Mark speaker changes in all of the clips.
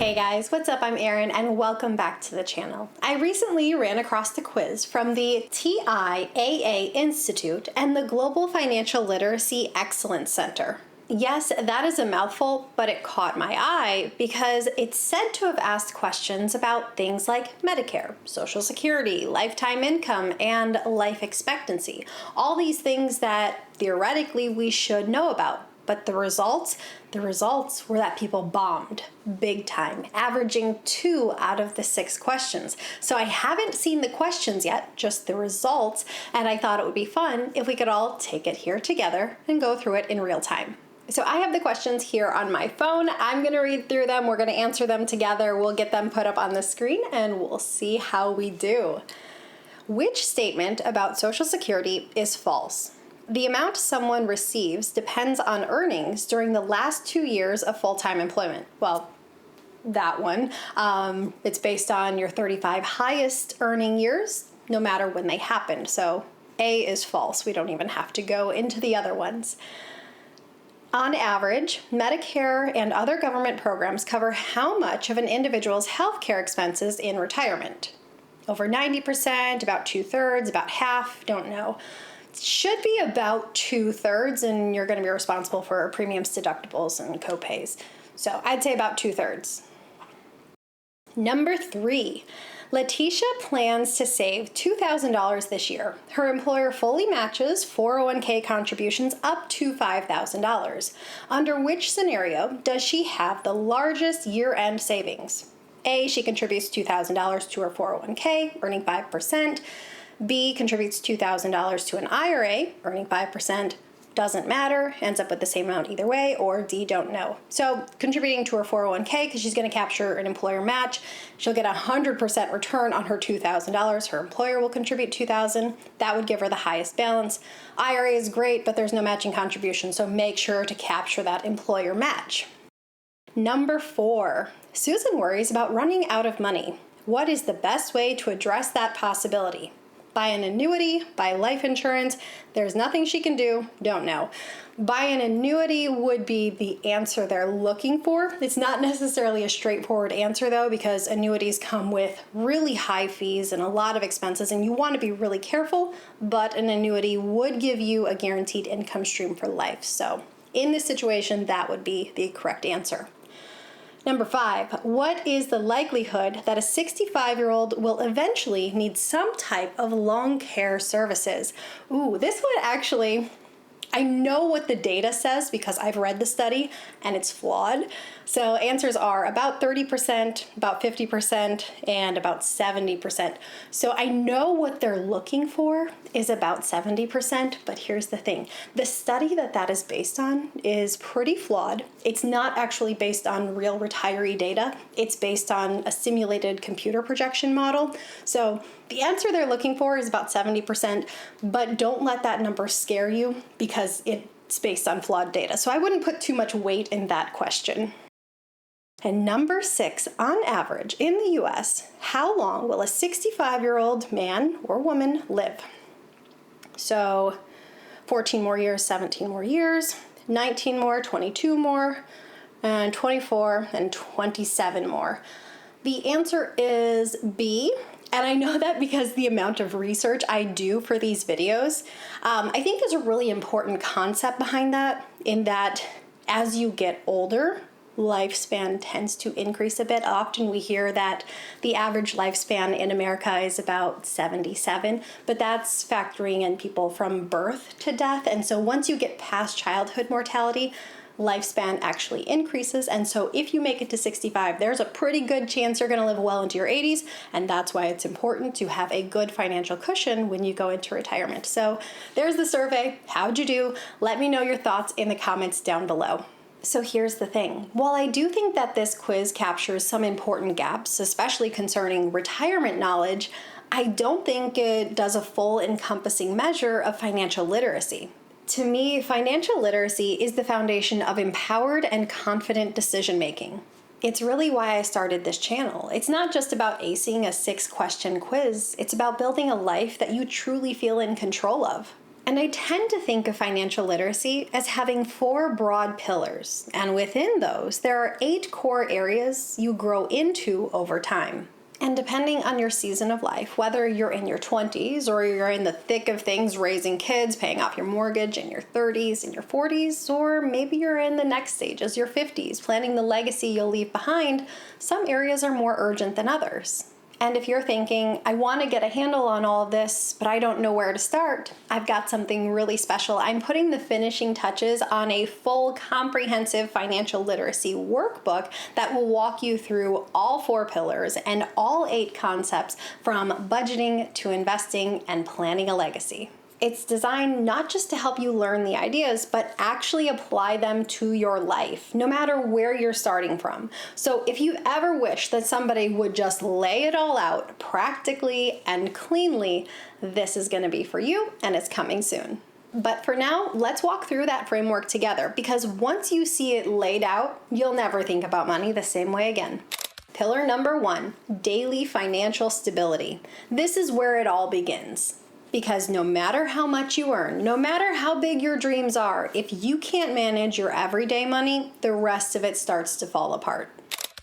Speaker 1: Hey guys, what's up? I'm Erin and welcome back to the channel. I recently ran across the quiz from the TIAA Institute and the Global Financial Literacy Excellence Center. Yes, that is a mouthful, but it caught my eye because it's said to have asked questions about things like Medicare, Social Security, lifetime income, and life expectancy. All these things that theoretically we should know about. But the results were that people bombed big time, averaging 2 out of the 6 questions. So I haven't seen the questions yet, just the results, and I thought it would be fun if we could all take it here together and go through it in real time. So I have the questions here on my phone. I'm gonna read through them. We're gonna answer them together. We'll get them put up on the screen and we'll see how we do. Which statement about Social Security is false? The amount someone receives depends on earnings during the last 2 years of full-time employment. Well, that one. It's based on your 35 highest earning years, no matter when they happened. So A is false. We don't even have to go into the other ones. On average, Medicare and other government programs cover how much of an individual's healthcare expenses in retirement? Over 90%, about 2/3, about half, don't know. Should be about 2/3, and you're going to be responsible for premiums, deductibles, and copays. So I'd say about 2/3. Number 3, Letitia plans to save $2,000 this year. Her employer fully matches 401k contributions up to $5,000. Under which scenario does she have the largest year-end savings? A, she contributes $2,000 to her 401k, earning 5%. B, contributes $2,000 to an IRA, earning 5%, doesn't matter, ends up with the same amount either way, or D, don't know. So contributing to her 401k, because she's going to capture an employer match, she'll get 100% return on her $2,000. Her employer will contribute $2,000. That would give her the highest balance. IRA is great, but there's no matching contribution, so make sure to capture that employer match. Number 4, Susan worries about running out of money. What is the best way to address that possibility? Buy an annuity, buy life insurance. There's nothing she can do, don't know. Buy an annuity would be the answer they're looking for. It's not necessarily a straightforward answer though, because annuities come with really high fees and a lot of expenses, and you want to be really careful, but an annuity would give you a guaranteed income stream for life. So in this situation, that would be the correct answer. Number 5, what is the likelihood that a 65-year-old will eventually need some type of long care services? Ooh, this one actually, I know what the data says because I've read the study and it's flawed. So answers are about 30%, about 50%, and about 70%. So I know what they're looking for is about 70%, but here's the thing. The study that is based on is pretty flawed. It's not actually based on real retiree data. It's based on a simulated computer projection model. So the answer they're looking for is about 70%, but don't let that number scare you because it's based on flawed data. So I wouldn't put too much weight in that question. And number 6, on average, in the US, how long will a 65-year-old man or woman live? So 14 more years, 17 more years, 19 more, 22 more, and 24 and 27 more. The answer is B. And I know that because the amount of research I do for these videos, I think there's a really important concept behind that, in that as you get older, lifespan tends to increase a bit. Often we hear that the average lifespan in America is about 77, but that's factoring in people from birth to death. And so once you get past childhood mortality, lifespan actually increases. And so if you make it to 65, there's a pretty good chance you're going to live well into your 80s. And that's why it's important to have a good financial cushion when you go into retirement. So there's the survey. How'd you do? Let me know your thoughts in the comments down below. So here's the thing. While I do think that this quiz captures some important gaps, especially concerning retirement knowledge, I don't think it does a full encompassing measure of financial literacy. To me, financial literacy is the foundation of empowered and confident decision making. It's really why I started this channel. It's not just about acing a 6-question quiz. It's about building a life that you truly feel in control of. And I tend to think of financial literacy as having 4 broad pillars, and within those, there are 8 core areas you grow into over time. And depending on your season of life, whether you're in your 20s or you're in the thick of things, raising kids, paying off your mortgage in your 30s and your 40s, or maybe you're in the next stages, your 50s, planning the legacy you'll leave behind, some areas are more urgent than others. And if you're thinking, I want to get a handle on all of this, but I don't know where to start, I've got something really special. I'm putting the finishing touches on a full, comprehensive financial literacy workbook that will walk you through all 4 pillars and all 8 concepts from budgeting to investing and planning a legacy. It's designed not just to help you learn the ideas, but actually apply them to your life, no matter where you're starting from. So if you ever wish that somebody would just lay it all out practically and cleanly, this is going to be for you, and it's coming soon. But for now, let's walk through that framework together, because once you see it laid out, you'll never think about money the same way again. Pillar number 1, daily financial stability. This is where it all begins. Because no matter how much you earn, no matter how big your dreams are, if you can't manage your everyday money, the rest of it starts to fall apart.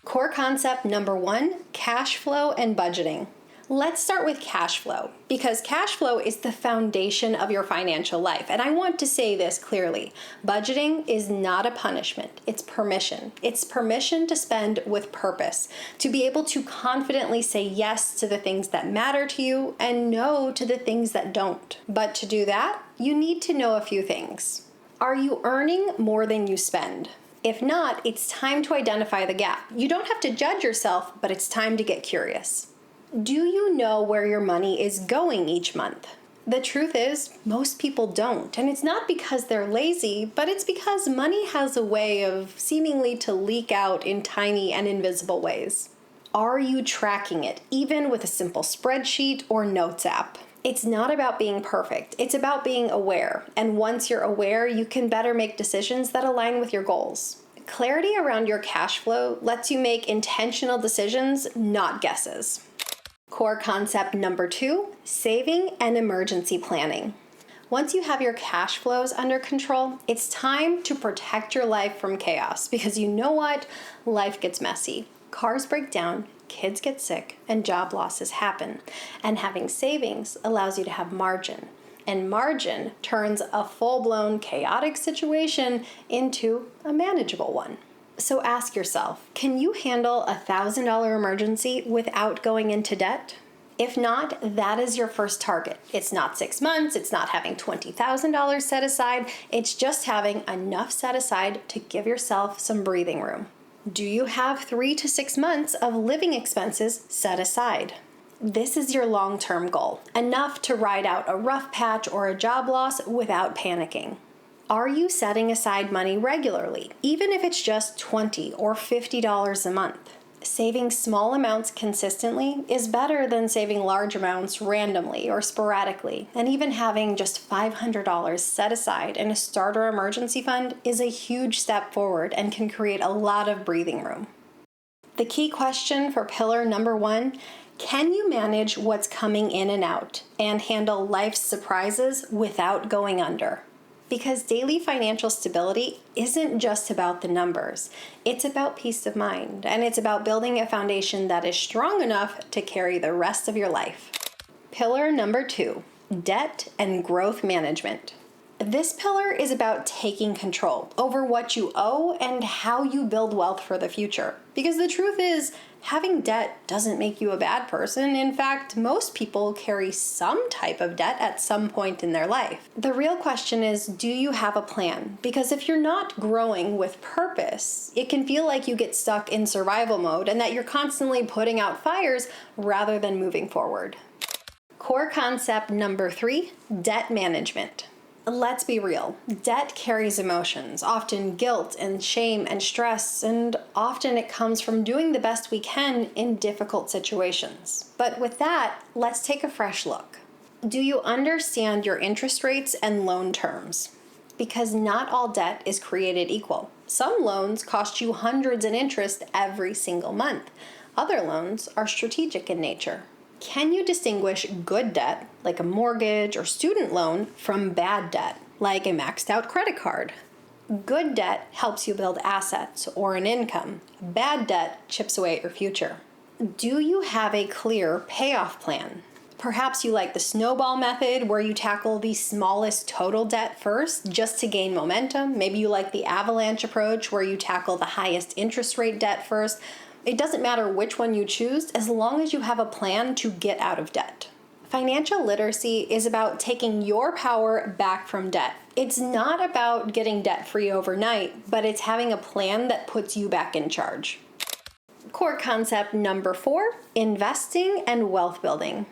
Speaker 1: Core concept number 1, cash flow and budgeting. Let's start with cash flow, because cash flow is the foundation of your financial life. And I want to say this clearly. Budgeting is not a punishment. It's permission. It's permission to spend with purpose, to be able to confidently say yes to the things that matter to you and no to the things that don't. But to do that, you need to know a few things. Are you earning more than you spend? If not, it's time to identify the gap. You don't have to judge yourself, but it's time to get curious. Do you know where your money is going each month? The truth is, most people don't. And it's not because they're lazy, but it's because money has a way of seemingly to leak out in tiny and invisible ways. Are you tracking it, even with a simple spreadsheet or notes app? It's not about being perfect. It's about being aware. And once you're aware, you can better make decisions that align with your goals. Clarity around your cash flow lets you make intentional decisions, not guesses. Core concept number 2, saving and emergency planning. Once you have your cash flows under control, it's time to protect your life from chaos, because you know what? Life gets messy. Cars break down, kids get sick, and job losses happen. And having savings allows you to have margin. And margin turns a full-blown chaotic situation into a manageable one. So ask yourself, can you handle a $1,000 emergency without going into debt? If not, that is your first target. It's not 6 months, it's not having $20,000 set aside, it's just having enough set aside to give yourself some breathing room. Do you have 3 to 6 months of living expenses set aside? This is your long-term goal, enough to ride out a rough patch or a job loss without panicking. Are you setting aside money regularly, even if it's just $20 or $50 a month? Saving small amounts consistently is better than saving large amounts randomly or sporadically, and even having just $500 set aside in a starter emergency fund is a huge step forward and can create a lot of breathing room. The key question for pillar number 1, can you manage what's coming in and out and handle life's surprises without going under? Because daily financial stability isn't just about the numbers. It's about peace of mind, and it's about building a foundation that is strong enough to carry the rest of your life. Pillar number 2, debt and growth management. This pillar is about taking control over what you owe and how you build wealth for the future. Because the truth is, having debt doesn't make you a bad person. In fact, most people carry some type of debt at some point in their life. The real question is, do you have a plan? Because if you're not growing with purpose, it can feel like you get stuck in survival mode and that you're constantly putting out fires rather than moving forward. Core concept number 3, debt management. Let's be real. Debt carries emotions, often guilt and shame and stress, and often it comes from doing the best we can in difficult situations. But with that, let's take a fresh look. Do you understand your interest rates and loan terms? Because not all debt is created equal. Some loans cost you hundreds in interest every single month. Other loans are strategic in nature. Can you distinguish good debt, like a mortgage or student loan, from bad debt, like a maxed out credit card? Good debt helps you build assets or an income. Bad debt chips away at your future. Do you have a clear payoff plan? Perhaps you like the snowball method where you tackle the smallest total debt first just to gain momentum. Maybe you like the avalanche approach where you tackle the highest interest rate debt first. It doesn't matter which one you choose as long as you have a plan to get out of debt. Financial literacy is about taking your power back from debt. It's not about getting debt-free overnight, but it's having a plan that puts you back in charge. Core concept number 4, investing and wealth building.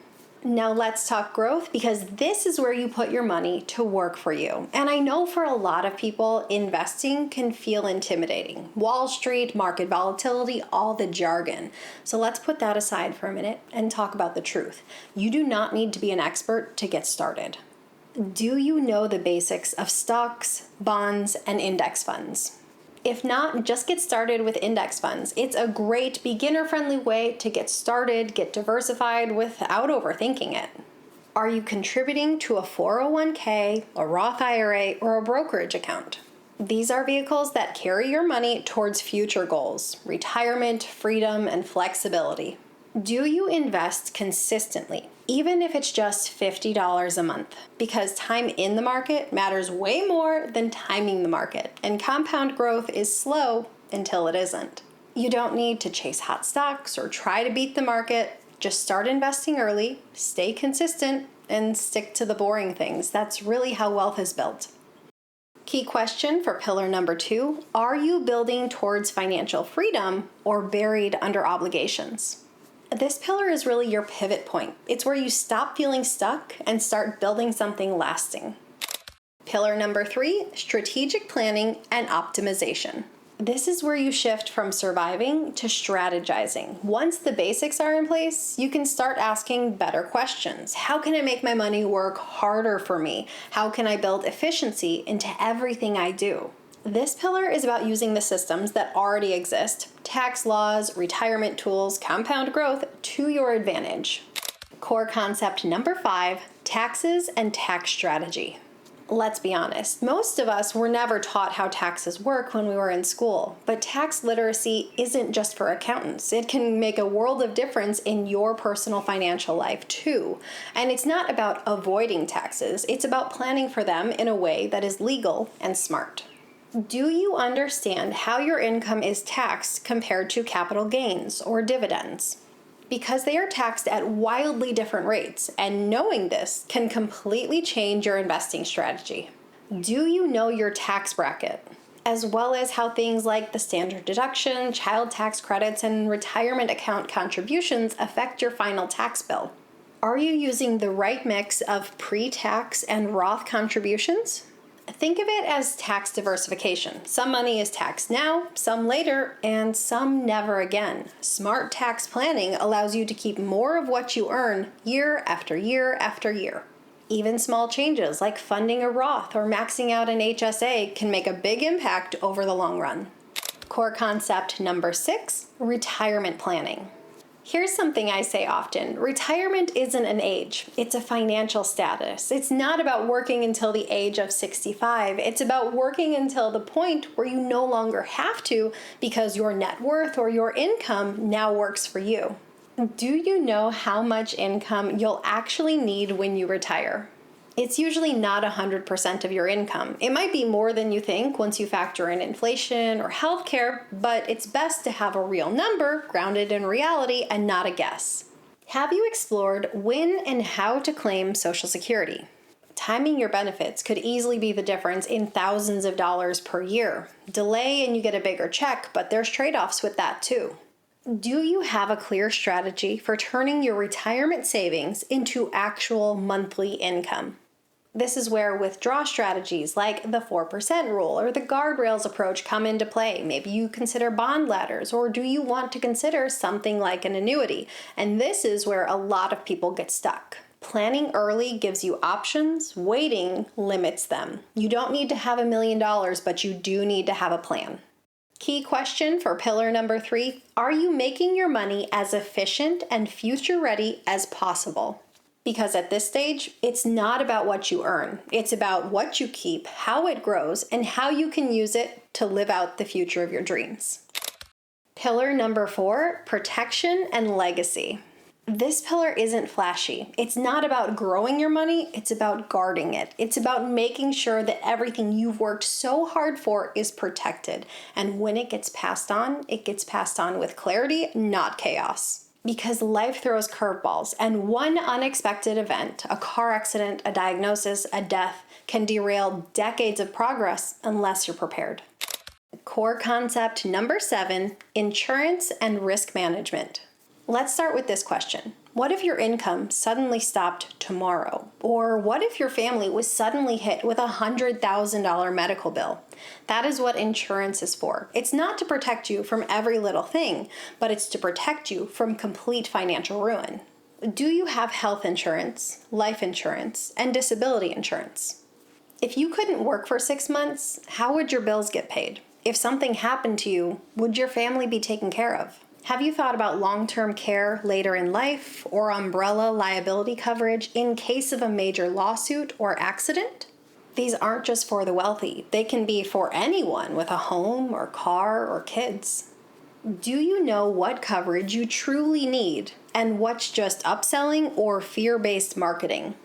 Speaker 1: Now let's talk growth, because this is where you put your money to work for you. And I know for a lot of people, investing can feel intimidating. Wall Street, market volatility, all the jargon. So let's put that aside for a minute and talk about the truth. You do not need to be an expert to get started. Do you know the basics of stocks, bonds, and index funds? If not, just get started with index funds. It's a great beginner-friendly way to get started, get diversified without overthinking it. Are you contributing to a 401k, a Roth IRA, or a brokerage account? These are vehicles that carry your money towards future goals, retirement, freedom, and flexibility. Do you invest consistently, even if it's just $50 a month? Because time in the market matters way more than timing the market, and compound growth is slow until it isn't. You don't need to chase hot stocks or try to beat the market. Just start investing early, stay consistent, and stick to the boring things. That's really how wealth is built. Key question for pillar number 2, are you building towards financial freedom or buried under obligations? This pillar is really your pivot point. It's where you stop feeling stuck and start building something lasting. Pillar number 3, strategic planning and optimization. This is where you shift from surviving to strategizing. Once the basics are in place, you can start asking better questions. How can I make my money work harder for me? How can I build efficiency into everything I do? This pillar is about using the systems that already exist, tax laws, retirement tools, compound growth, to your advantage. Core concept number 5, taxes and tax strategy. Let's be honest, most of us were never taught how taxes work when we were in school, but tax literacy isn't just for accountants. It can make a world of difference in your personal financial life too. And it's not about avoiding taxes, it's about planning for them in a way that is legal and smart. Do you understand how your income is taxed compared to capital gains or dividends? Because they are taxed at wildly different rates, and knowing this can completely change your investing strategy. Do you know your tax bracket, as well as how things like the standard deduction, child tax credits, and retirement account contributions affect your final tax bill? Are you using the right mix of pre-tax and Roth contributions? Think of it as tax diversification. Some money is taxed now, some later, and some never again. Smart tax planning allows you to keep more of what you earn year after year after year. Even small changes like funding a Roth or maxing out an HSA can make a big impact over the long run. Core concept number 6, retirement planning. Here's something I say often. Retirement isn't an age, it's a financial status. It's not about working until the age of 65. It's about working until the point where you no longer have to because your net worth or your income now works for you. Do you know how much income you'll actually need when you retire? It's usually not 100% of your income. It might be more than you think once you factor in inflation or healthcare, but it's best to have a real number grounded in reality and not a guess. Have you explored when and how to claim Social Security? Timing your benefits could easily be the difference in thousands of dollars per year. Delay and you get a bigger check, but there's trade-offs with that too. Do you have a clear strategy for turning your retirement savings into actual monthly income? This is where withdrawal strategies like the 4% rule or the guardrails approach come into play. Maybe you consider bond ladders, or do you want to consider something like an annuity? And this is where a lot of people get stuck. Planning early gives you options, waiting limits them. You don't need to have $1 million, but you do need to have a plan. Key question for pillar number 3, are you making your money as efficient and future ready as possible? Because at this stage, it's not about what you earn. It's about what you keep, how it grows, and how you can use it to live out the future of your dreams. Pillar number 4, protection and legacy. This pillar isn't flashy. It's not about growing your money, it's about guarding it. It's about making sure that everything you've worked so hard for is protected. And when it gets passed on with clarity, not chaos. Because life throws curveballs, and one unexpected event, a car accident, a diagnosis, a death, can derail decades of progress unless you're prepared. Core concept number 7, insurance and risk management. Let's start with this question. What if your income suddenly stopped tomorrow? Or what if your family was suddenly hit with a $100,000 medical bill? That is what insurance is for. It's not to protect you from every little thing, but it's to protect you from complete financial ruin. Do you have health insurance, life insurance, and disability insurance? If you couldn't work for 6 months, how would your bills get paid? If something happened to you, would your family be taken care of? Have you thought about long-term care later in life or umbrella liability coverage in case of a major lawsuit or accident? These aren't just for the wealthy. They can be for anyone with a home or car or kids. Do you know what coverage you truly need and what's just upselling or fear-based marketing?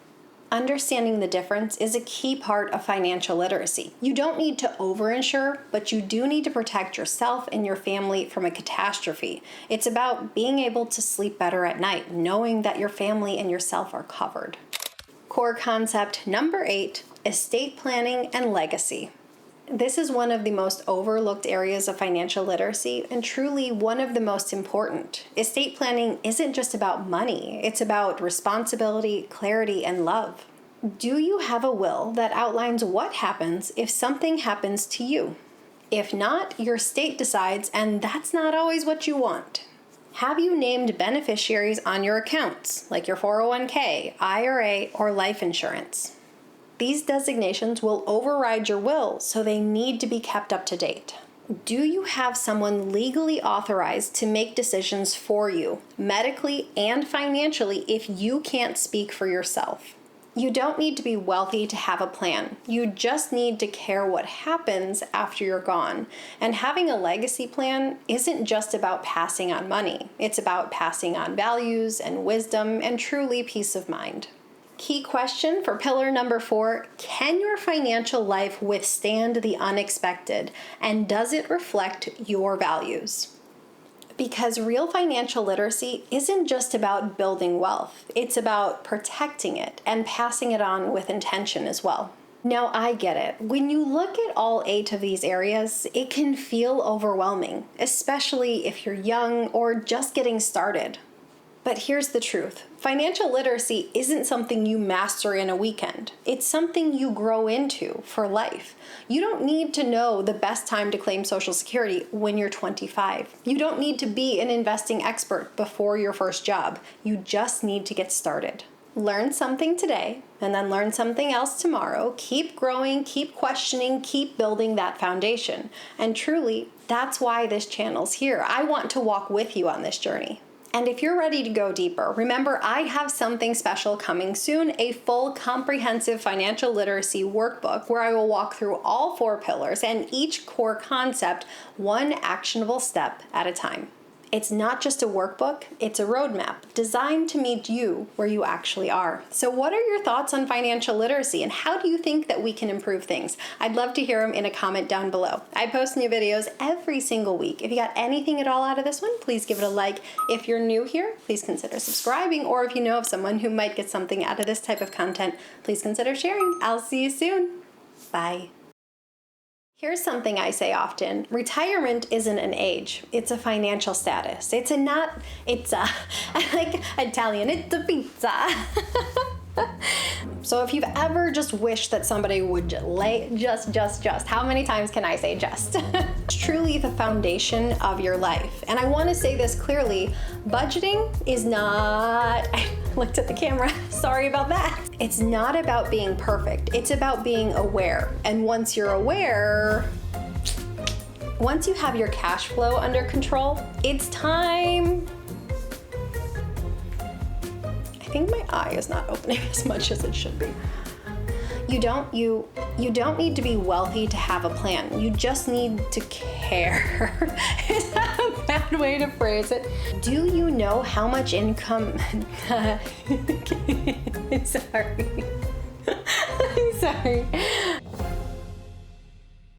Speaker 1: Understanding the difference is a key part of financial literacy. You don't need to overinsure, but you do need to protect yourself and your family from a catastrophe. It's about being able to sleep better at night, knowing that your family and yourself are covered. Core concept number 8, estate planning and legacy. This is one of the most overlooked areas of financial literacy and truly one of the most important. Estate planning isn't just about money, it's about responsibility, clarity, and love. Do you have a will that outlines what happens if something happens to you? If not, your estate decides, and that's not always what you want. Have you named beneficiaries on your accounts, like your 401k, IRA, or life insurance? These designations will override your will, so they need to be kept up to date. Do you have someone legally authorized to make decisions for you, medically and financially, if you can't speak for yourself? You don't need to be wealthy to have a plan. You just need to care what happens after you're gone. And having a legacy plan isn't just about passing on money. It's about passing on values and wisdom and truly peace of mind. Key question for pillar number 4, can your financial life withstand the unexpected, and does it reflect your values? Because real financial literacy isn't just about building wealth, it's about protecting it and passing it on with intention as well. Now, I get it. When you look at all 8 of these areas, it can feel overwhelming, especially if you're young or just getting started. But here's the truth. Financial literacy isn't something you master in a weekend. It's something you grow into for life. You don't need to know the best time to claim Social Security when you're 25. You don't need to be an investing expert before your first job. You just need to get started. Learn something today, and then learn something else tomorrow. Keep growing, keep questioning, keep building that foundation. And truly, that's why this channel's here. I want to walk with you on this journey. And if you're ready to go deeper, remember I have something special coming soon, a full comprehensive financial literacy workbook where I will walk through all 4 pillars and each core concept one actionable step at a time. It's not just a workbook, it's a roadmap designed to meet you where you actually are. So what are your thoughts on financial literacy and how do you think that we can improve things? I'd love to hear them in a comment down below. I post new videos every single week. If you got anything at all out of this one, please give it a like. If you're new here, please consider subscribing, or if you know of someone who might get something out of this type of content, please consider sharing. I'll see you soon. Bye. Here's something I say often. Retirement isn't an age, it's a financial status. It's I like Italian, it's a pizza. So if you've ever just wished that somebody would how many times can I say just? It's truly the foundation of your life. And I want to say this clearly, budgeting is not, I looked at the camera, sorry about that. It's not about being perfect, it's about being aware. And once you're aware, Once you have your cash flow under control, it's time. I think my eye is not opening as much as it should be. You don't need to be wealthy to have a plan. You just need to care. Is that a bad way to phrase it? Do you know how much income? Sorry. I'm sorry.